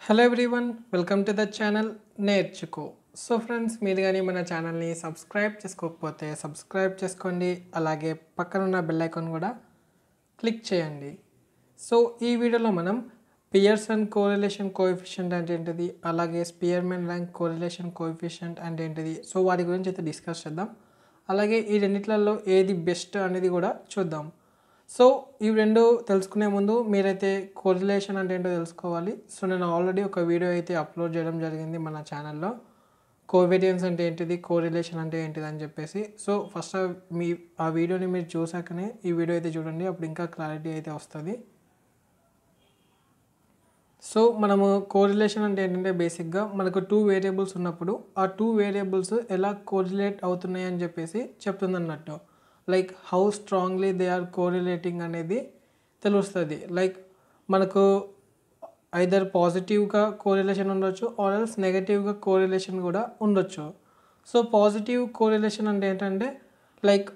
Hello everyone, welcome to the channel నేర్చుకో. So friends, మీరు కానీ మన ఛానల్ని సబ్స్క్రైబ్ చేసుకోకపోతే సబ్స్క్రైబ్ చేసుకోండి. అలాగే పక్కన ఉన్న బెల్ ఐకాన్ కూడా క్లిక్ చేయండి. సో ఈ వీడియోలో మనం పియర్సన్ కోరిలేషన్ కోఎఫిషియంట్ అంటే ఏంటిది, అలాగే స్పియర్మన్ ర్యాంక్ కోరిలేషన్ కోఎఫిషియంట్ అంటే ఏంటిది, సో వాటి గురించి అయితే డిస్కస్ చేద్దాం. అలాగే ఈ రెండిట్లలో ఏది బెస్ట్ అనేది కూడా చూద్దాం. సో ఇవి రెండు తెలుసుకునే ముందు మీరైతే కోరిలేషన్ అంటే ఏంటో తెలుసుకోవాలి. సో నేను ఆల్రెడీ ఒక వీడియో అయితే అప్లోడ్ చేయడం జరిగింది మన ఛానల్లో, కోవేరియన్స్ అంటే ఏంటిది, కోరిలేషన్ అంటే ఏంటిది అని చెప్పేసి. సో ఫస్ట్ ఆ వీడియోని మీరు చూసాకనే ఈ వీడియో అయితే చూడండి, అప్పుడు ఇంకా క్లారిటీ అయితే వస్తుంది. సో మనము కోరిలేషన్ అంటే ఏంటంటే బేసిక్గా మనకు 2 వేరియబుల్స్ ఉన్నప్పుడు ఆ 2 వేరియబుల్స్ ఎలా కోరిలేట్ అవుతున్నాయి అని చెప్పేసి చెప్తుంది అన్నట్టు. Like how strongly they are correlating అనేది తెలుస్తుంది. లైక్ మనకు ఐదర్ పాజిటివ్గా కోరిలేషన్ ఉండొచ్చు ఆర్ ఎల్స్ నెగటివ్గా కోరిలేషన్ కూడా ఉండొచ్చు. సో పాజిటివ్ కోరిలేషన్ అంటే ఏంటంటే లైక్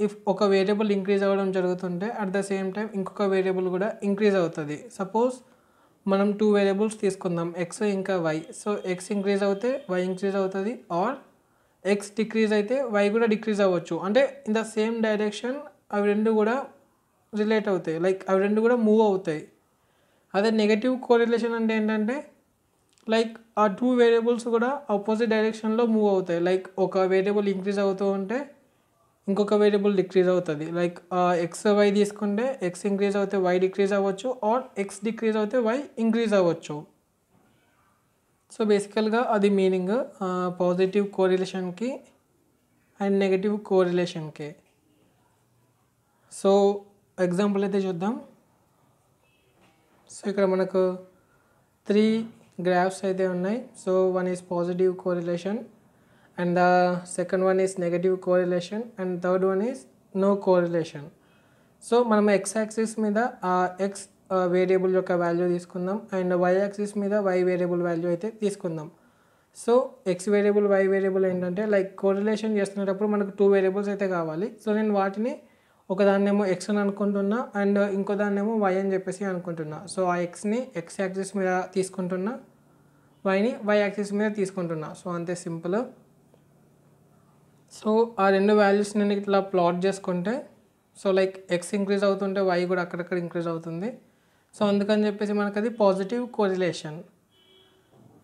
ఇఫ్ ఒక వేరియబుల్ ఇంక్రీజ్ అవ్వడం జరుగుతుంటే అట్ ద సేమ్ టైం ఇంకొక వేరియబుల్ కూడా ఇంక్రీజ్ అవుతుంది. సపోజ్ మనం 2 వేరియబుల్స్ తీసుకుందాం, ఎక్స్ ఇంకా వై. సో ఎక్స్ ఇంక్రీజ్ అవుతే వై ఇంక్రీజ్ అవుతుంది, ఆర్ ఎక్స్ డిక్రీజ్ అయితే వై కూడా డిక్రీజ్ అవ్వచ్చు. అంటే ఇన్ ద సేమ్ డైరెక్షన్ అవి రెండు కూడా రిలేట్ అవుతాయి, లైక్ అవి రెండు కూడా మూవ్ అవుతాయి. అదే నెగటివ్ కోరిలేషన్ అంటే ఏంటంటే లైక్ ఆ 2 వేరియబుల్స్ కూడా ఆపోజిట్ డైరెక్షన్లో మూవ్ అవుతాయి. లైక్ ఒక వేరియబుల్ ఇంక్రీజ్ అవుతూ ఉంటే ఇంకొక వేరియబుల్ డిక్రీజ్ అవుతుంది. లైక్ ఎక్స్ వై తీసుకుంటే ఎక్స్ ఇంక్రీజ్ అవుతే వై డిక్రీజ్ అవ్వచ్చు, ఆర్ ఎక్స్ డిక్రీజ్ అవుతే వై ఇంక్రీజ్ అవ్వచ్చు. సో బేసికల్గా అది మీనింగ్ పాజిటివ్ కోరిలేషన్కి అండ్ నెగటివ్ కోరిలేషన్కి. సో ఎగ్జాంపుల్ అయితే చూద్దాం. సో ఇక్కడ మనకు 3 గ్రాఫ్స్ అయితే ఉన్నాయి. So one is positive correlation, and the second one is negative correlation, and third one is no correlation. So మనం x యాక్సిస్ మీద x వేరియబుల్ యొక్క వాల్యూ తీసుకుందాం, అండ్ y యాక్సిస్ మీద y వేరియబుల్ వాల్యూ అయితే తీసుకుందాం. So x variable y variable ఏంటంటే like correlation చేస్తున్నప్పుడు మనకు 2 వేరియబుల్స్ అయితే కావాలి. సో నేను వాటిని ఒకదాన్నేమో x అని అనుకుంటున్నా అండ్ ఇంకో దాన్నేమో y అని చెప్పేసి అనుకుంటున్నా. సో ఆ xని x యాక్సిస్ మీద తీసుకుంటున్నా, yని y యాక్సిస్ మీద తీసుకుంటున్నా. సో అంతే సింపుల్. సో ఆ రెండు వాల్యూస్ నేను ఇట్లా ప్లాట్ చేసుకుంటే సో లైక్ ఎక్స్ ఇంక్రీజ్ అవుతుంటే వై కూడా అక్కడక్కడ ఇంక్రీజ్ అవుతుంది. సో అందుకని చెప్పేసి మనకు అది positive correlation.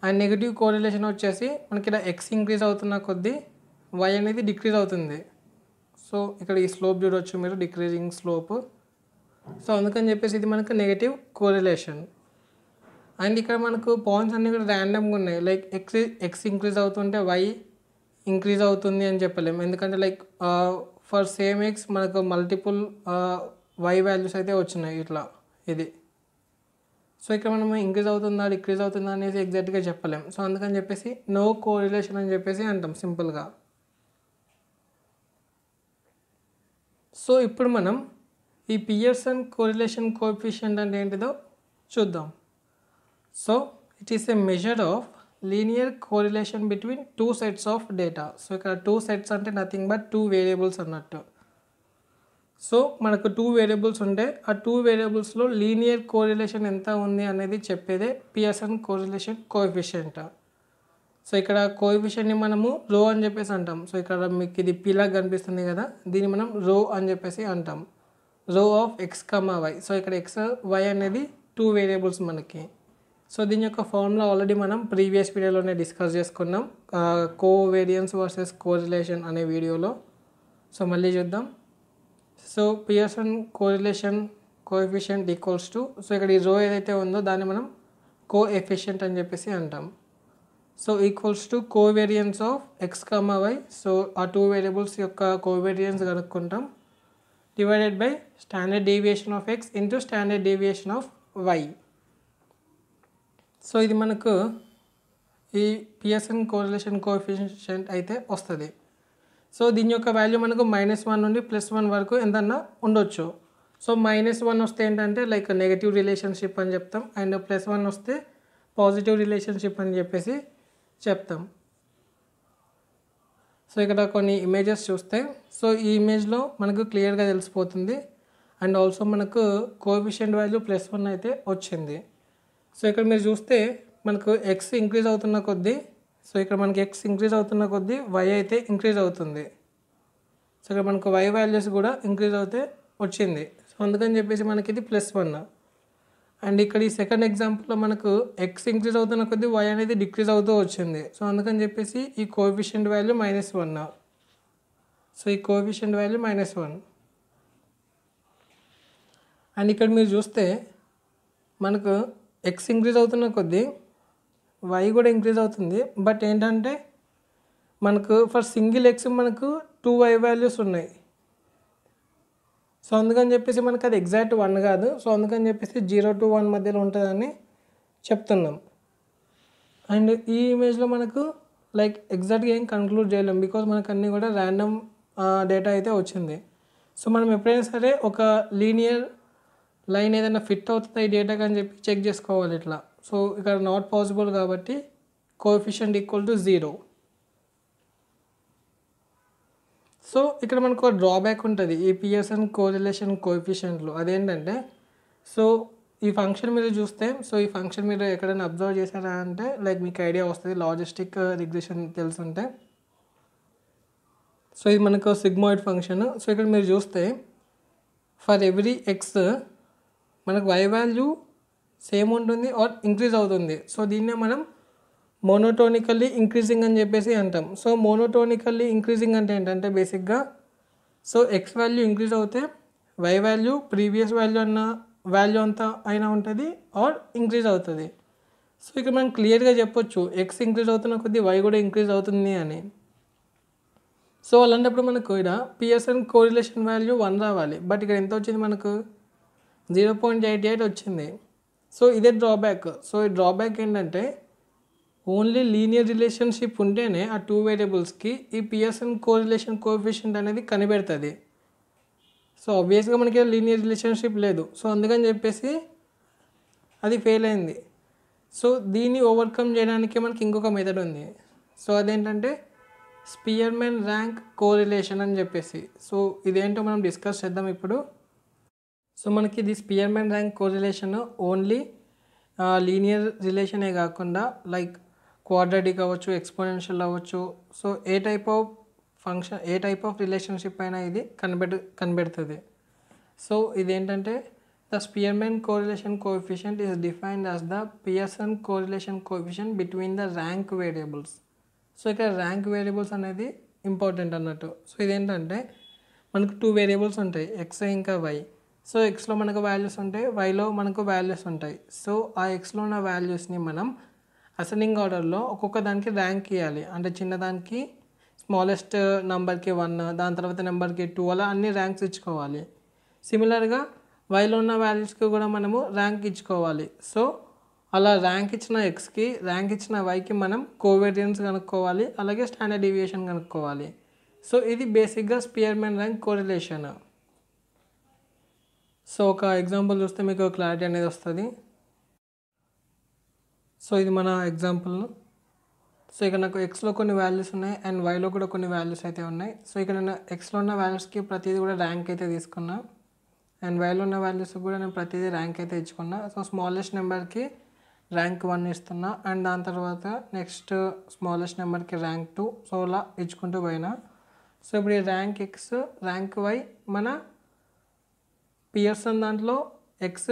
And negative correlation వచ్చేసి మనకి ఇలా ఎక్స్ ఇంక్రీజ్ అవుతున్న కొద్దీ వై అనేది డిక్రీజ్ అవుతుంది. సో ఇక్కడ ఈ స్లోప్ చూడవచ్చు మీరు, డిక్రీజింగ్ స్లోప్. సో అందుకని చెప్పేసి ఇది మనకు నెగిటివ్ కోరిలేషన్. అండ్ ఇక్కడ మనకు పాయింట్స్ అన్నీ కూడా ర్యాండమ్గా ఉన్నాయి. లైక్ ఎక్స్ ఇంక్రీజ్ అవుతుంటే వై ఇంక్రీజ్ అవుతుంది అని చెప్పలేము, ఎందుకంటే లైక్ ఫర్ సేమ్ ఎక్స్ మనకు మల్టిపుల్ వై వాల్యూస్ అయితే వచ్చినాయి ఇట్లా ఇది. సో ఇక్కడ మనం ఇంక్రీజ్ అవుతుందా డిక్రీజ్ అవుతుందా అనేది ఎగ్జాక్ట్గా చెప్పలేం. సో అందుకని చెప్పేసి నో కోరిలేషన్ అని చెప్పేసి అంటాం సింపుల్గా. సో ఇప్పుడు మనం ఈ పియర్సన్ కోరిలేషన్ కోఎఫిషియంట్ అంటే ఏంటిదో చూద్దాం. So it is a measure of linear correlation between 2 sets of data. So ఇక్కడ 2 సెట్స్ అంటే నథింగ్ బట్ 2 వేరియబుల్స్ అన్నట్టు. సో మనకు 2 వేరియబుల్స్ ఉంటే ఆ 2 వేరియబుల్స్లో లీనియర్ కోరిలేషన్ ఎంత ఉంది అనేది చెప్పేదే పియర్సన్ కోరిలేషన్ కోఎఫిషియంట్. సో ఇక్కడ కోఎఫిషియంట్ని మనము రో అని చెప్పేసి అంటాం. సో ఇక్కడ మీకు ఇది పిలా కనిపిస్తుంది కదా, దీన్ని మనం రో అని చెప్పేసి అంటాం, rho of X comma Y. So ఇక్కడ ఎక్స్ వై అనేది 2 వేరియబుల్స్ మనకి. సో దీని యొక్క ఫార్ములా ఆల్రెడీ మనం ప్రీవియస్ వీడియోలోనే డిస్కస్ చేసుకున్నాం, కోవేరియన్స్ వర్సెస్ కోరిలేషన్ అనే వీడియోలో. సో మళ్ళీ చూద్దాం. So Pearson correlation coefficient equals to, so ఇక్కడ ఈ రో ఏదైతే ఉందో దాన్ని మనం కోఎఫిషియంట్ అని చెప్పేసి అంటాం. So equals to covariance of X comma Y. So ఆ 2 వేరియబుల్స్ యొక్క కోవేరియన్స్ కనుక్కుంటాం, divided by standard deviation of X into standard deviation of Y. So ఇది మనకు ఈ పియర్సన్ కోరిలేషన్ కోఎఫిషియంట్ అయితే వస్తుంది. సో దీని యొక్క వాల్యూ మనకు -1 నుండి +1 వరకు ఎంతన్నా ఉండొచ్చు. సో -1 వస్తే ఏంటంటే లైక్ నెగటివ్ రిలేషన్షిప్ అని చెప్తాం, అండ్ +1 వస్తే పాజిటివ్ రిలేషన్షిప్ అని చెప్పేసి చెప్తాం. సో ఇక్కడ కొన్ని ఇమేజెస్ చూస్తే సో ఈ ఇమేజ్లో మనకు క్లియర్గా తెలిసిపోతుంది. అండ్ ఆల్సో మనకు కోఎఫిషియంట్ వాల్యూ +1 అయితే వచ్చింది. సో ఇక్కడ మీరు చూస్తే మనకు ఎక్స్ ఇంక్రీజ్ అవుతున్న కొద్దీ, సో ఇక్కడ మనకి ఎక్స్ ఇంక్రీజ్ అవుతున్న కొద్దీ వై అయితే ఇంక్రీజ్ అవుతుంది. సో ఇక్కడ మనకు వై వాల్యూస్ కూడా ఇంక్రీజ్ అవుతే వచ్చింది. సో అందుకని చెప్పేసి మనకి ఇది +1. అండ్ ఇక్కడ ఈ సెకండ్ ఎగ్జాంపుల్లో మనకు ఎక్స్ ఇంక్రీజ్ అవుతున్న కొద్దీ వై అనేది డిక్రీజ్ అవుతూ వచ్చింది. సో అందుకని చెప్పేసి ఈ కోఎఫిషియంట్ వాల్యూ -1. సో ఈ కోఎఫిషియంట్ వాల్యూ -1. అండ్ ఇక్కడ మీరు చూస్తే మనకు ఎక్స్ ఇంక్రీజ్ అవుతున్న కొద్దీ వై కూడా ఇంక్రీజ్ అవుతుంది. బట్ ఏంటంటే మనకు ఫర్ సింగిల్ ఎక్స్ మనకు 2 వై వాల్యూస్ ఉన్నాయి. సో అందుకని చెప్పేసి మనకు అది ఎగ్జాక్ట్ 1 కాదు. సో అందుకని చెప్పేసి 0 to 1 మధ్యలో ఉంటుందని చెప్తున్నాం. అండ్ ఈ ఇమేజ్లో మనకు లైక్ ఎగ్జాక్ట్గా ఏం కన్క్లూడ్ చేయలేం, బికాజ్ మనకు అన్నీ కూడా ర్యాండమ్ డేటా అయితే వచ్చింది. సో మనం ఎప్పుడైనా సరే ఒక లీనియర్ లైన్ ఏదైనా ఫిట్ అవుతుందా ఈ డేటాకి అని చెప్పి చెక్ చేసుకోవాలి ఇట్లా. సో ఇక్కడ నాట్ పాసిబుల్ కాబట్టి కోఎఫిషియంట్ = 0. సో ఇక్కడ మనకు ఒక డ్రాబ్యాక్ ఉంటుంది ఈ పియర్సన్ కోరిలేషన్ కోఎఫిషియంట్లు. అదేంటంటే, సో ఈ ఫంక్షన్ మీరు చూస్తే, సో ఈ ఫంక్షన్ మీరు ఎక్కడైనా అబ్జర్వ్ చేశారా అంటే లైక్ మీకు ఐడియా వస్తుంది లాజిస్టిక్ రిగ్రెషన్ తెలుసుంటే. సో ఇది మనకు సిగ్మాయిడ్ ఫంక్షన్. సో ఇక్కడ మీరు చూస్తే ఫర్ ఎవ్రీ ఎక్స్ మనకు వై వాల్యూ సేమ్ ఉంటుంది ఆర్ ఇంక్రీజ్ అవుతుంది. సో దీన్నే మనం మోనోటోనికల్లీ ఇంక్రీజింగ్ అని చెప్పేసి అంటాం. సో మోనోటోనికల్లీ ఇంక్రీజింగ్ అంటే ఏంటంటే బేసిక్గా, సో ఎక్స్ వాల్యూ ఇంక్రీజ్ అవుతే వై వాల్యూ ప్రీవియస్ వాల్యూ అంతా అయినా ఉంటుంది ఆర్ ఇంక్రీజ్ అవుతుంది. సో ఇక్కడ మనం క్లియర్గా చెప్పొచ్చు ఎక్స్ ఇంక్రీజ్ అవుతున్న కొద్దీ వై కూడా ఇంక్రీజ్ అవుతుంది అని. సో అలాంటప్పుడు మనకు ఇక్కడ పియర్సన్ కోరిలేషన్ వాల్యూ 1 రావాలి. బట్ ఇక్కడ ఎంత వచ్చింది మనకు 0.88 వచ్చింది. సో ఇదే డ్రాబ్యాక్. సో ఈ డ్రాబ్యాక్ ఏంటంటే ఓన్లీ లీనియర్ రిలేషన్షిప్ ఉంటేనే ఆ 2 వేరియబుల్స్కి ఈ పియర్సన్ కోరిలేషన్ కోఎఫిషియంట్ అనేది కనిపెడుతుంది. సో ఆబ్వియస్గా మనకి లీనియర్ రిలేషన్షిప్ లేదు. సో అందుకని చెప్పేసి అది ఫెయిల్ అయింది. సో దీన్ని ఓవర్కమ్ చేయడానికి మనకి ఇంకొక మెథడ్ ఉంది. సో అదేంటంటే స్పియర్మెన్ ర్యాంక్ కోరిలేషన్ అని చెప్పేసి. సో ఇదేంటో మనం డిస్కస్ చేద్దాం ఇప్పుడు. సో మనకి ఇది Spearman rank correlation only linear రిలేషనే కాకుండా లైక్ క్వాడ్రాటిక్ అవ్వచ్చు, ఎక్స్పోనెన్షియల్ అవ్వచ్చు. సో ఏ టైప్ ఆఫ్ రిలేషన్షిప్ అయినా ఇది కనిపెడుతుంది. సో ఇదేంటంటే the Spearman correlation coefficient is defined as the Pearson correlation coefficient between the rank variables. So ఇక్కడ ర్యాంక్ వేరియబుల్స్ అనేది ఇంపార్టెంట్ అన్నట్టు. సో ఇదేంటంటే మనకు 2 వేరియబుల్స్ ఉంటాయి, ఎక్స్ ఇంకా వై. సో ఎక్స్లో మనకు వాల్యూస్ ఉంటాయి, వైలో మనకు వాల్యూస్ ఉంటాయి. సో ఆ ఎక్స్లో ఉన్న వాల్యూస్ని మనం అసెండింగ్ ఆర్డర్లో ఒక్కొక్క దానికి ర్యాంక్ ఇవ్వాలి. అంటే చిన్నదానికి స్మాలెస్ట్ నెంబర్కి 1, దాని తర్వాత నెంబర్కి 2, అలా అన్ని ర్యాంక్స్ ఇచ్చుకోవాలి. సిమిలర్గా వైలో ఉన్న వాల్యూస్కి కూడా మనము ర్యాంక్ ఇచ్చుకోవాలి. సో అలా ర్యాంక్ ఇచ్చిన ఎక్స్కి ర్యాంక్ ఇచ్చిన వైకి మనం కోవేరియన్స్ కనుక్కోవాలి, అలాగే స్టాండర్డ్ డీవియేషన్ కనుక్కోవాలి. సో ఇది బేసిక్గా స్పియర్మెన్ ర్యాంక్ కోరిలేషన్. సో ఒక ఎగ్జాంపుల్ చూస్తే మీకు క్లారిటీ అనేది వస్తుంది. సో ఇది మన ఎగ్జాంపుల్. సో ఇక్కడ నాకు ఎక్స్లో కొన్ని వాల్యూస్ ఉన్నాయి అండ్ వైలో కూడా కొన్ని వాల్యూస్ అయితే ఉన్నాయి. సో ఇక్కడ నేను ఎక్స్లో ఉన్న వాల్యూస్కి ప్రతిదీ కూడా ర్యాంక్ అయితే తీసుకున్నా అండ్ వైలో ఉన్న వాల్యూస్కి కూడా నేను ప్రతిదీ ర్యాంక్ అయితే ఇచ్చుకున్నా. సో స్మాలెస్ట్ నెంబర్కి ర్యాంక్ 1 ఇస్తున్నా అండ్ దాని తర్వాత నెక్స్ట్ స్మాలెస్ట్ నెంబర్కి ర్యాంక్ 2. సో అలా ఇచ్చుకుంటూ పోయినా. సో ఇప్పుడు ఈ ర్యాంక్ ఎక్స్ ర్యాంక్ వై మన పియర్సన్ దాంట్లో ఎక్స్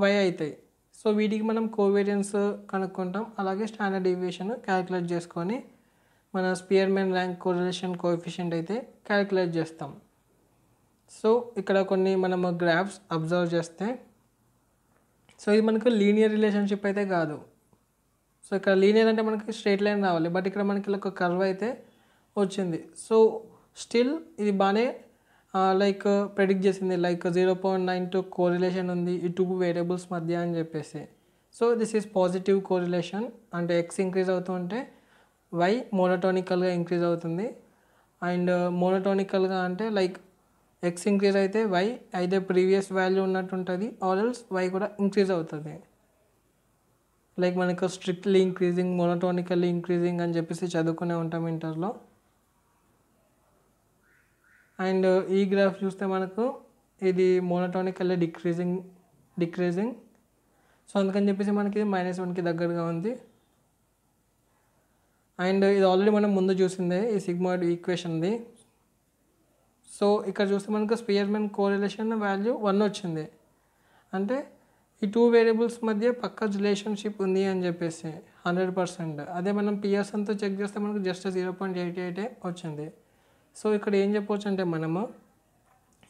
వై అవుతాయి. సో వీటికి మనం కోవేరియన్స్ కనుక్కుంటాం, అలాగే స్టాండర్డ్ డీవియేషన్ క్యాలిక్యులేట్ చేసుకొని మన స్పియర్మెన్ ర్యాంక్ కోరిలేషన్ కోఎఫిషియంట్ అయితే క్యాలిక్యులేట్ చేస్తాం. సో ఇక్కడ కొన్ని మనము గ్రాఫ్స్ అబ్జర్వ్ చేస్తే, సో ఇది మనకు లీనియర్ రిలేషన్షిప్ అయితే కాదు. సో ఇక్కడ లీనియర్ అంటే మనకి స్ట్రైట్ లైన్ రావాలి, బట్ ఇక్కడ మనకి ఒక కర్వ్ అయితే వచ్చింది. సో స్టిల్ ఇది బాగానే లైక్ ప్రెడిక్ట్ చేసింది, లైక్ 0.92 కోరిలేషన్ ఉంది ఈ 2 వేరియబుల్స్ మధ్య అని చెప్పేసి. So this is positive correlation. అంటే ఎక్స్ ఇంక్రీజ్ అవుతూ ఉంటే వై మోనోటోనికల్గా ఇంక్రీజ్ అవుతుంది. అండ్ మోనోటోనికల్గా అంటే లైక్ ఎక్స్ ఇంక్రీజ్ అయితే వై అయితే ప్రీవియస్ వాల్యూ ఉన్నట్టు ఉంటుంది, ఆర్ ఎల్స్ వై కూడా ఇంక్రీజ్ అవుతుంది. లైక్ మనకు స్ట్రిక్ట్లీ ఇంక్రీజింగ్, మోనోటోనికల్లీ ఇంక్రీజింగ్ అని చెప్పేసి చదువుకునే ఉంటాం ఇంటర్లో. అండ్ ఈ గ్రాఫ్ చూస్తే మనకు ఇది మోనోటోనికల్లీ డిక్రీజింగ్. సో అందుకని చెప్పేసి మనకి -1కి దగ్గరగా ఉంది. అండ్ ఇది ఆల్రెడీ మనం ముందు చూసిందే ఈ సిగ్మాయిడ్ ఈక్వేషన్ది. సో ఇక్కడ చూస్తే మనకు స్పియర్మన్ కోరిలేషన్ వాల్యూ 1 వచ్చింది. అంటే ఈ 2 వేరియబుల్స్ మధ్య పక్కా రిలేషన్షిప్ ఉంది అని చెప్పేసి 100%. అదే మనం పియర్సన్తో చెక్ చేస్తే మనకు జస్ట్ 0.88 వచ్చింది. సో ఇక్కడ ఏం చెప్పవచ్చు అంటే మనము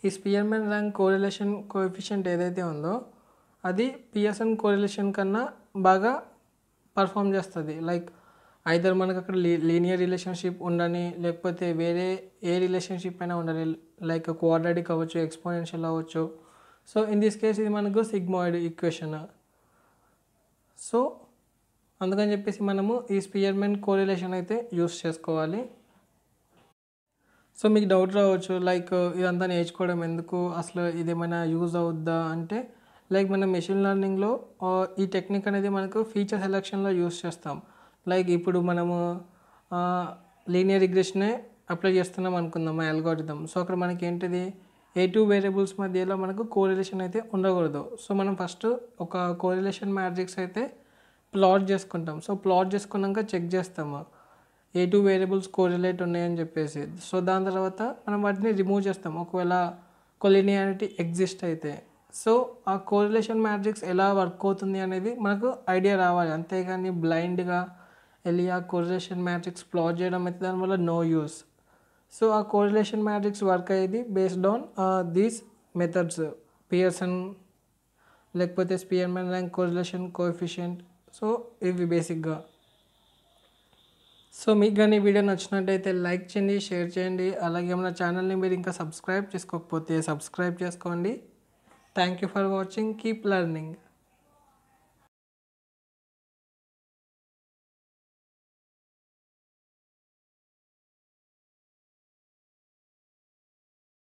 ఈ స్పియర్మన్ ర్యాంక్ కోరిలేషన్ కోఎఫిషియంట్ ఏదైతే ఉందో అది పియర్సన్ కోరిలేషన్ కన్నా బాగా పర్ఫామ్ చేస్తుంది. లైక్ ఐదర్ మనకు అక్కడ లీనియర్ రిలేషన్షిప్ ఉండని, లేకపోతే వేరే ఏ రిలేషన్షిప్ అయినా ఉండాలి, లైక్ క్వాడ్రాటిక్ అవ్వచ్చు, ఎక్స్పోనెన్షియల్ అవ్వచ్చు. సో ఇన్ దిస్ కేస్ ఇది మనకు సిగ్మాయిడ్ ఈక్వేషన్. సో అందుకని చెప్పేసి మనము ఈ స్పియర్మన్ కోరిలేషన్ అయితే యూస్ చేసుకోవాలి. సో మీకు డౌట్ రావచ్చు, లైక్ ఇదంతా నేర్చుకోవడం ఎందుకు, అసలు ఇదేమైనా యూజ్ అవుద్దా అంటే, లైక్ మనం మెషిన్ లెర్నింగ్లో ఈ టెక్నిక్ అనేది మనకు ఫీచర్ సెలెక్షన్లో యూస్ చేస్తాం. లైక్ ఇప్పుడు మనము లీనియర్ రిగ్రెషనే అప్లై చేస్తున్నాం అనుకుందాం మా అల్గోరిథం. సో అక్కడ మనకి ఏంటిది A2 వేరియబుల్స్ మధ్యలో మనకు కోరిలేషన్ అయితే ఉండకూడదు. సో మనం ఫస్ట్ ఒక కోరిలేషన్ మ్యాట్రిక్స్ అయితే ప్లాట్ చేసుకుంటాం. సో ప్లాట్ చేసుకున్నాక చెక్ చేస్తాము A2 వేరియబుల్స్ కోరిలేట్ ఉన్నాయని చెప్పేసి. సో దాని తర్వాత మనం వాటిని రిమూవ్ చేస్తాం ఒకవేళ కొలినియారిటీ ఎగ్జిస్ట్ అయితే. సో ఆ కోరిలేషన్ మ్యాట్రిక్స్ ఎలా వర్క్ అవుతుంది అనేది మనకు ఐడియా రావాలి. అంతేగాని బ్లైండ్గా వెళ్ళి ఆ కోరిలేషన్ మ్యాట్రిక్స్ ప్లాట్ చేయడం అయితే దానివల్ల నో యూస్. సో ఆ కోరిలేషన్ మ్యాట్రిక్స్ వర్క్ అయ్యేది based on these methods, Pearson లేకపోతే Spearman rank correlation coefficient. So ఇవి బేసిక్గా. సో మీకు కానీ ఈ వీడియో నచ్చినట్టయితే లైక్ చేయండి, షేర్ చేయండి. అలాగే మన ఛానల్ని మీరు ఇంకా సబ్స్క్రైబ్ చేసుకోకపోతే సబ్స్క్రైబ్ చేసుకోండి. Thank you for watching. Keep learning.